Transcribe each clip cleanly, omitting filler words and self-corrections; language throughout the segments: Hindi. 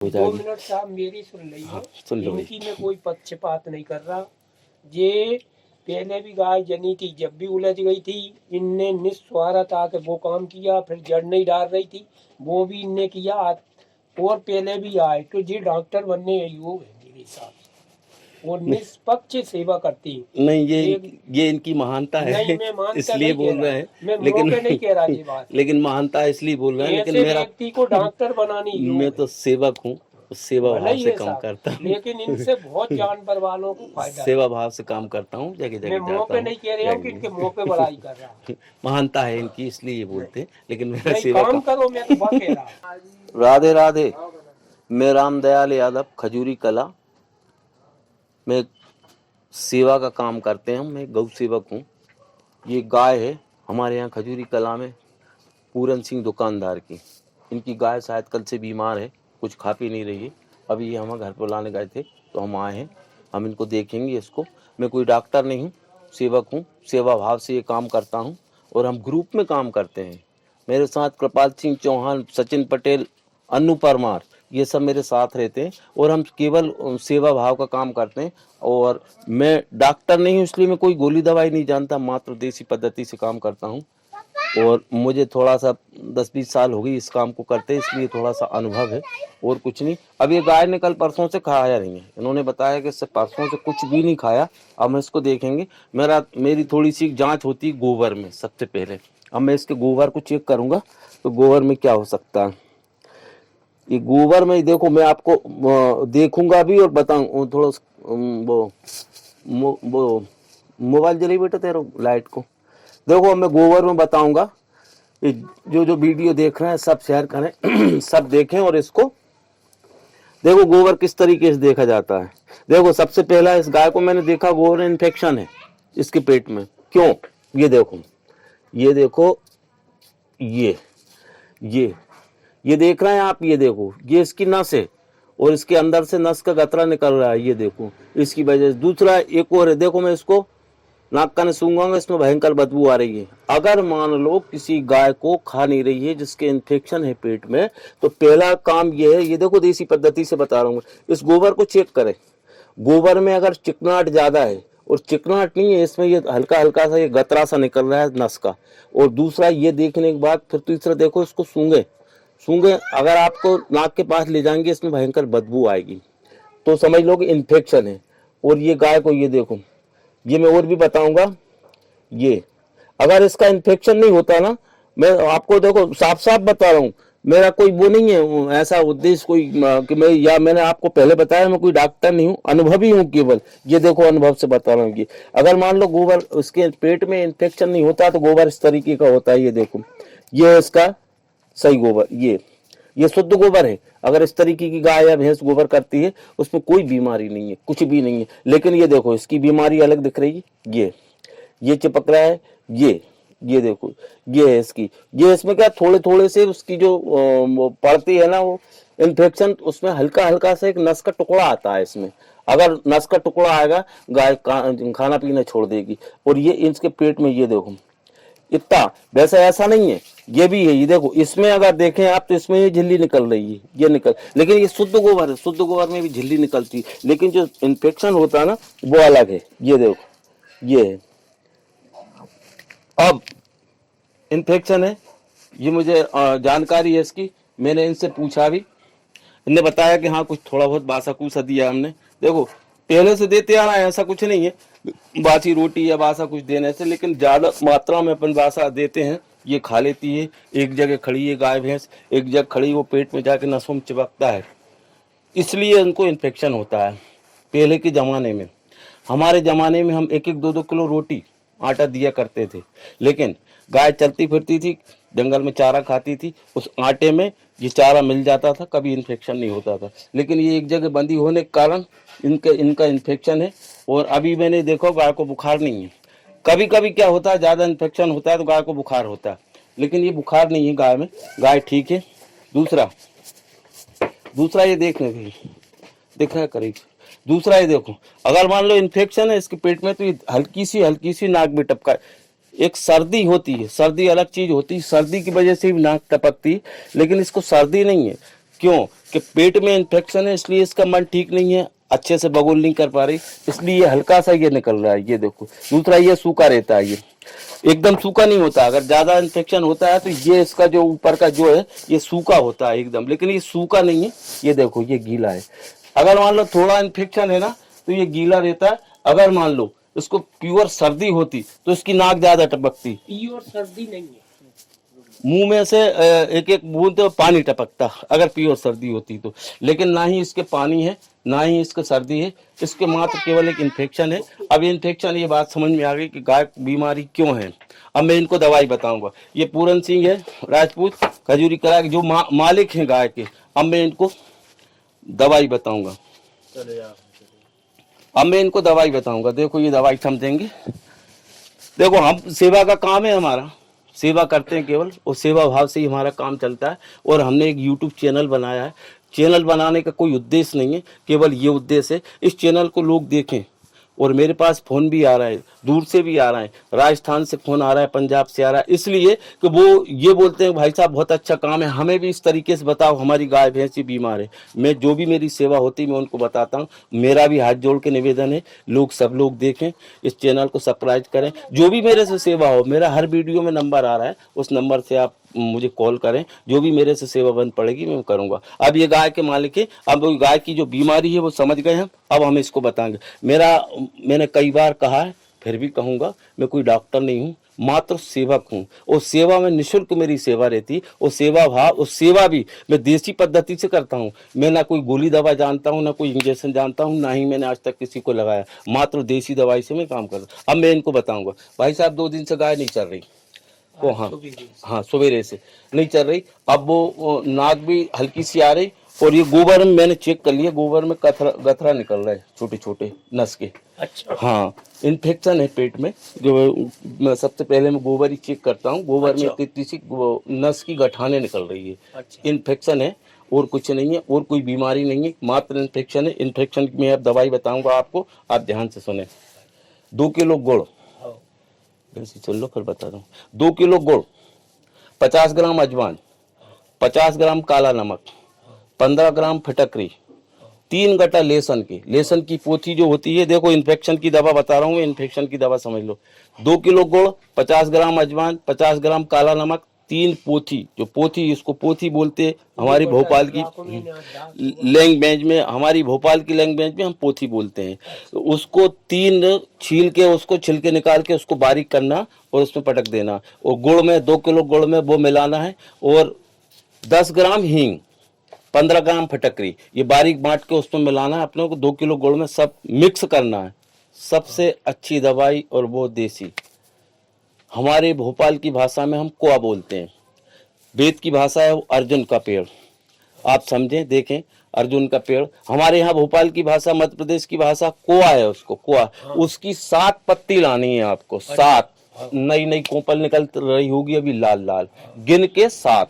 हो 2 जाएगी। मिनट साहब मेरी सुन लीजिए। हाँ, सुन लो भाई। इनकी मैं कोई पक्षपात नहीं कर रहा। ये पहले भी गाय जनी थी, जब भी उलझ गई थी इनने निस्वार्थ आके वो काम किया। फिर जड़ नहीं डाल रही थी वो भी इनने किया, और पहले भी आए। तो ये डॉक्टर बनने योग है मेरे हिसाब से, और नहीं, निष्पक्ष सेवा करती है। नहीं एक ये इनकी महानता नहीं, है मैं मानता इसलिए नहीं कह बोल रहा, रहे हैं। मैं लेकिन मौके नहीं कह रहा ये बात। लेकिन महानता है इसलिए बोल रहे हैं। लेकिन ऐसे मेरा व्यक्ति को डॉक्टर बनाने मैं योग है। तो सेवक हूँ, सेवा भले भाव ही से है काम साहब, करता हूँ। लेकिन इनसे बहुत जानवर वालों को फायदा है। सेवा भाव से काम करता हूँ, जगह मैं जगह मुंह जाता पे हूँ। नहीं कह रहा हूँ कि इनके मुंह पे जगह बड़ाई कर रहा हूँ। महानता है इनकी इसलिए ये नहीं, बोलते हैं, लेकिन मेरा नहीं सेवा काम का। करो, मैं तो वह कह रहा हूँ। राधे राधे। मैं रामदयाल यादव, खजूरी कला में सेवा का काम करते हैं। मैं गौ सेवक हूँ। ये गाय है हमारे यहाँ खजूरी कला में, पूरन सिंह दुकानदार की। इनकी गाय शायद कल से बीमार है, कुछ खा पी नहीं रही है। अभी ये हम घर पर लाने गए थे तो हम आए हैं, हम इनको देखेंगे इसको। मैं कोई डॉक्टर नहीं हूँ, सेवक हूँ, सेवा भाव से ये काम करता हूँ। और हम ग्रुप में काम करते हैं। मेरे साथ कृपाल सिंह चौहान, सचिन पटेल, अन्नू परमार, ये सब मेरे साथ रहते हैं। और हम केवल सेवा भाव का काम करते हैं। और मैं डॉक्टर नहीं हूँ इसलिए मैं कोई गोली दवाई नहीं जानता, मात्र देसी पद्धति से काम करता हूँ। और मुझे थोड़ा सा 10-20 साल हो गई इस काम को करते, इसलिए थोड़ा सा अनुभव है, और कुछ नहीं। अब ये गाय ने कल परसों से खाया नहीं है, इन्होंने बताया कि इससे परसों से कुछ भी नहीं खाया। अब हम इसको देखेंगे। मेरी थोड़ी सी जांच होती है गोबर में सबसे पहले। अब मैं इसके गोबर को चेक करूंगा तो गोबर में क्या हो सकता है। ये गोबर में देखो, मैं आपको देखूंगा भी और बताऊं थोड़ा। वो मोबाइल जलाई बेटा तेरा, लाइट को देखो। मैं गोबर में बताऊंगा। जो जो वीडियो देख रहे हैं सब शेयर करें सब देखें और इसको देखो गोबर किस तरीके से देखा जाता है। देखो सबसे पहला इस गाय को मैंने देखा गोबर इन्फेक्शन है इसके पेट में। क्यों? ये देखो, ये देखो, ये ये देख रहे हैं आप, ये देखो, ये इसकी नस है और इसके अंदर से नस का गतरा निकल रहा है, ये देखो इसकी वजह से। दूसरा एक और है, देखो मैं इसको नाक कान सूंघूंगा, इसमें भयंकर बदबू आ रही है। अगर मान लो किसी गाय को खा नहीं रही है जिसके इन्फेक्शन है पेट में, तो पहला काम ये है, ये देखो देसी पद्धति से बता रहा हूँ, इस गोबर को चेक करें। गोबर में अगर चिकनाहट ज्यादा है, और चिकनाहट नहीं है इसमें, ये हल्का हल्का सा ये गतरा सा निकल रहा है नस का। और दूसरा ये देखने के बाद फिर तीसरा देखो, इसको सूंघे सूंघे, अगर आपको नाक के पास ले जाएंगे इसमें भयंकर बदबू आएगी, तो समझ लो कि इन्फेक्शन है। और ये गाय को ये देखो, ये मैं और भी बताऊंगा। ये अगर इसका इन्फेक्शन नहीं होता ना, मैं आपको देखो साफ साफ बता रहा हूँ, मेरा कोई वो नहीं है ऐसा उद्देश्य कोई कि मैं, या मैंने आपको पहले बताया मैं कोई डॉक्टर नहीं हूँ, अनुभवी हूँ केवल। ये देखो अनुभव से बता रहा हूँ कि अगर मान लो गोबर उसके पेट में इन्फेक्शन नहीं होता तो गोबर इस तरीके का होता है। ये देखो, ये इसका सही गोबर, ये शुद्ध गोबर है। अगर इस तरीके की गाय या भैंस गोबर करती है उसमें कोई बीमारी नहीं है, कुछ भी नहीं है। लेकिन ये देखो इसकी बीमारी अलग दिख रही है, ये चिपक रहा है, ये देखो, ये है इसकी। ये इसमें क्या थोड़े थोड़े से उसकी जो वो पड़ती है ना, वो इन्फेक्शन, उसमें हल्का हल्का सा एक नस का टुकड़ा आता है इसमें। अगर नस का टुकड़ा आएगा गाय खाना पीना छोड़ देगी। और ये इसके पेट में ये देखो इतना, वैसे ऐसा नहीं है, ये भी है। ये देखो इसमें अगर देखें आप तो इसमें ये झिल्ली निकल रही है, ये निकल, लेकिन ये शुद्ध गोबर है, शुद्ध गोबर में भी झिल्ली निकलती है। लेकिन जो इन्फेक्शन होता है ना वो अलग है। ये देखो, ये है। अब इन्फेक्शन है, ये मुझे जानकारी है इसकी, मैंने इनसे पूछा भी, इनने बताया कि हाँ कुछ थोड़ा बहुत बासा कूसा दिया हमने। देखो पहले से देते आ रहा है, ऐसा कुछ नहीं है बासी रोटी या बासा कुछ देने से, लेकिन ज्यादा मात्रा में अपन बासा देते हैं। ये खा लेती है, एक जगह खड़ी है गाय भैंस, एक जगह खड़ी, वो पेट में जाके नसों में चिपकता है, इसलिए उनको इन्फेक्शन होता है। पहले के जमाने में, हमारे जमाने में हम 1-1, 2-2 किलो रोटी आटा दिया करते थे। लेकिन गाय चलती फिरती थी, जंगल में चारा खाती थी, उस आटे में ये चारा मिल जाता था, कभी इन्फेक्शन नहीं होता था। लेकिन ये एक जगह बंदी होने के कारण इनका इन्फेक्शन है। और अभी मैंने देखो गाय को बुखार नहीं है। कभी कभी क्या होता है, ज़्यादा इन्फेक्शन होता है तो गाय को बुखार होता है, लेकिन ये बुखार नहीं है गाय में, गाय ठीक है। दूसरा ये देखने के लिए दिख रहा है करीब। दूसरा ये देखो, अगर मान लो इन्फेक्शन है इसके पेट में तो ये हल्की सी नाक में टपका है। एक सर्दी होती है, सर्दी अलग चीज होती है, सर्दी की वजह से भी नाक टपकती है, लेकिन इसको सर्दी नहीं है। क्यों कि पेट में इन्फेक्शन है, इसलिए इसका मन ठीक नहीं है, अच्छे से बगुल नहीं कर पा रही, इसलिए ये हल्का सा ये निकल रहा है, ये देखो। दूसरा ये सूखा रहता है, ये एकदम सूखा नहीं होता। अगर ज्यादा इन्फेक्शन होता है तो ये इसका जो ऊपर का जो है ये सूखा होता है एकदम, लेकिन ये सूखा नहीं है, ये देखो ये गीला है। अगर मान लो थोड़ा इन्फेक्शन है ना तो ये गीला रहता है। अगर मान लो इसको प्योर सर्दी होती तो इसकी नाक ज्यादा टपकती, प्योर सर्दी नहीं है, मुंह में से एक एक बूंद पानी टपकता अगर प्योर सर्दी होती तो। लेकिन ना ही इसके पानी है ना ही इसके सर्दी है, इसके मात्र केवल एक इन्फेक्शन है। अब ये इन्फेक्शन, ये बात समझ में आ गई कि गाय बीमारी क्यों है। अब मैं इनको दवाई बताऊंगा। ये पूरन सिंह है राजपूत खजूरी कला के जो मालिक हैं गाय के। अब मैं इनको दवाई बताऊंगा। अब मैं इनको दवाई बताऊंगा। देखो ये दवाई समझेंगे। देखो हम सेवा का काम है, हमारा सेवा करते हैं केवल, और सेवा भाव से ही हमारा काम चलता है। और हमने एक YouTube चैनल बनाया है। चैनल बनाने का कोई उद्देश्य नहीं है, केवल ये उद्देश्य है इस चैनल को लोग देखें। और मेरे पास फोन भी आ रहा है, दूर से भी आ रहा है, राजस्थान से फोन आ रहा है, पंजाब से आ रहा है, इसलिए कि वो ये बोलते हैं भाई साहब बहुत अच्छा काम है, हमें भी इस तरीके से बताओ, हमारी गाय भैंसी बीमार है। मैं जो भी मेरी सेवा होती है मैं उनको बताता हूँ। मेरा भी हाथ जोड़ के निवेदन है, सब लोग देखें, इस चैनल को सब्सक्राइब करें। जो भी मेरे से सेवा हो, मेरा हर वीडियो में नंबर आ रहा है, उस नंबर से आप मुझे कॉल करें, जो भी मेरे से सेवा बंद पड़ेगी मैं करूंगा। अब ये गाय के मालिक है, अब वो गाय की जो बीमारी है वो समझ गए हम, अब हम इसको बताएंगे। मैंने कई बार कहा है, फिर भी कहूंगा, मैं कोई डॉक्टर नहीं हूँ, मात्र सेवक हूँ। और सेवा में निःशुल्क मेरी सेवा रहती, और सेवा भाव और सेवा भी मैं देसी पद्धति से करता हूँ। मैं ना कोई गोली दवा जानता हूँ, ना कोई इंजेक्शन जानता हूँ, ना ही मैंने आज तक किसी को लगाया, मात्र देसी दवाई से मैं काम करता हूँ। अब मैं इनको बताऊंगा। भाई साहब 2 दिन से गाय नहीं चल रही, वो हाँ सवेरे से नहीं चल रही। अब वो नाक भी हल्की सी आ रही, और ये गोबर में मैंने चेक कर लिया, गोबर में गथरा निकल रहा है, छोटे छोटे नस के। अच्छा, हाँ इन्फेक्शन है पेट में। जो मैं सबसे पहले मैं गोबर ही चेक करता हूँ, गोबर में इतनी सी नस की गठाने निकल रही है। अच्छा, इन्फेक्शन है और कुछ नहीं है, और कोई बीमारी नहीं है, मात्र इन्फेक्शन है। इन्फेक्शन की मैं अब दवाई बताऊंगा आपको, आप ध्यान से सुने। 2 किलो गुड़, चल लो फिर बता दूं। 2 किलो गुड़, 50 ग्राम अजवाइन, 50 ग्राम काला नमक, 15 ग्राम फटकरी, 3 गट्टा लेसन की पोथी जो होती है। देखो इन्फेक्शन की दवा बता रहा हूँ, इन्फेक्शन की दवा समझ लो। 2 किलो गुड़, 50 ग्राम अजवाइन, 50 ग्राम काला नमक, 3 पोथी, जो पोथी इसको पोथी बोलते हैं हमारी भोपाल की लैंग्वेज में, हमारी भोपाल की लैंग्वेज में हम पोथी बोलते हैं। तो उसको 3 छील के, उसको छिलके निकाल के उसको बारीक करना और उसमें पटक देना। और गुड़ में 2 किलो गुड़ में वो मिलाना है, और 10 ग्राम हींग, 15 ग्राम फटकरी, ये बारीक बांट के उसमें मिलाना है अपने को। 2 किलो गुड़ में सब मिक्स करना है। सबसे अच्छी दवाई, और वो देसी, हमारे भोपाल की भाषा में हम कोआ बोलते हैं, वेद की भाषा है वो अर्जुन का पेड़। आप समझें, देखें, अर्जुन का पेड़। हमारे यहाँ भोपाल की भाषा, मध्य प्रदेश की भाषा कोआ है, उसको कोआ। उसकी 7 पत्ती लानी है आपको, 7। नई नई कोपल निकल रही होगी अभी लाल लाल, गिन के 7,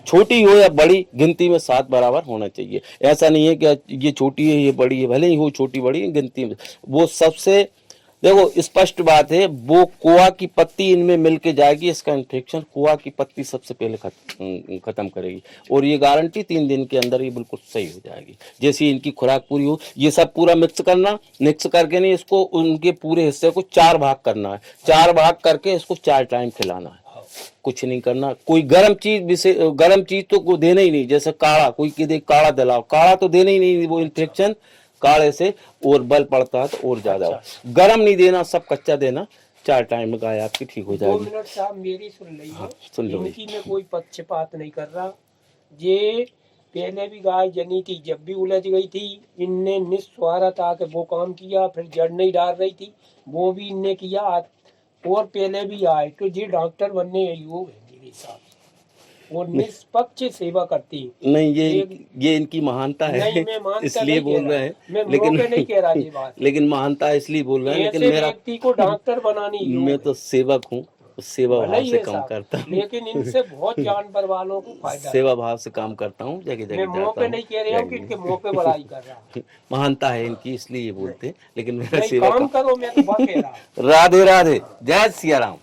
छोटी हो या बड़ी, गिनती में 7 बराबर होना चाहिए। ऐसा नहीं है कि ये छोटी है ये बड़ी है, भले ही हो छोटी बड़ी है, गिनती में वो सबसे। देखो स्पष्ट बात है, वो कोआ की पत्ती इनमें मिलके जाएगी, इसका इन्फेक्शन कोआ की पत्ती सबसे पहले खत्म करेगी। और ये गारंटी 3 दिन के अंदर ये बिल्कुल सही हो जाएगी। जैसे इनकी खुराक पूरी हो, ये सब पूरा मिक्स करना, मिक्स करके नहीं, इसको उनके पूरे हिस्से को 4 भाग करना है। 4 भाग करके इसको 4 टाइम खिलाना है। कुछ नहीं करना। कोई गर्म चीज तो को देना ही नहीं। जैसे काढ़ा, कोई की दे काढ़ा दिलाओ, काढ़ा तो देना ही नहीं, वो इन्फेक्शन काढ़े से और बल पड़ता है तो और ज्यादा। अच्छा। गर्म नहीं देना, सब कच्चा देना। 4 टाइम में गाय आपकी ठीक हो जाएगी। 2 मिनट साहब मेरी सुन लीजिए। हाँ, सुन लो। इनकी में कोई पक्षपात नहीं कर रहा। ये पहले भी गाय जनी थी, जब भी उलझ गई थी इनने निस्वार्थ आके वो काम किया। फिर जड़ नहीं डाल रही थी, वो भी इनने किया। और पहले भी आए तो ये डॉक्टर बनने योग है मेरे हिसाब से, और निष्पक्ष सेवा करती है। नहीं, ये इनकी महानता है, नहीं, मैं मानता इसलिए बोल रहे हैं। मैं नहीं कह रहा ये बात, लेकिन महानता इसलिए बोल रहे हैं। लेकिन मेरा व्यक्ति को डॉक्टर बनानी, मैं तो सेवक हूँ, सेवा भाव से काम करता हूँ। लेकिन इनसे बहुत जानवर वालों को फायदा, सेवा भाव से काम करता हूँ, जगह जगह जाता हूँ। मैं नहीं कह रहा हूँ कि इनके मुंह पे बड़ाई कर रहा हूँ। महानता है इनकी, इसलिए ये बोलते हैं। लेकिन मेरा सेवा सेवा काम करो, मैं तो बात कह रहा हूँ। राधे राधे, जय सिया राम।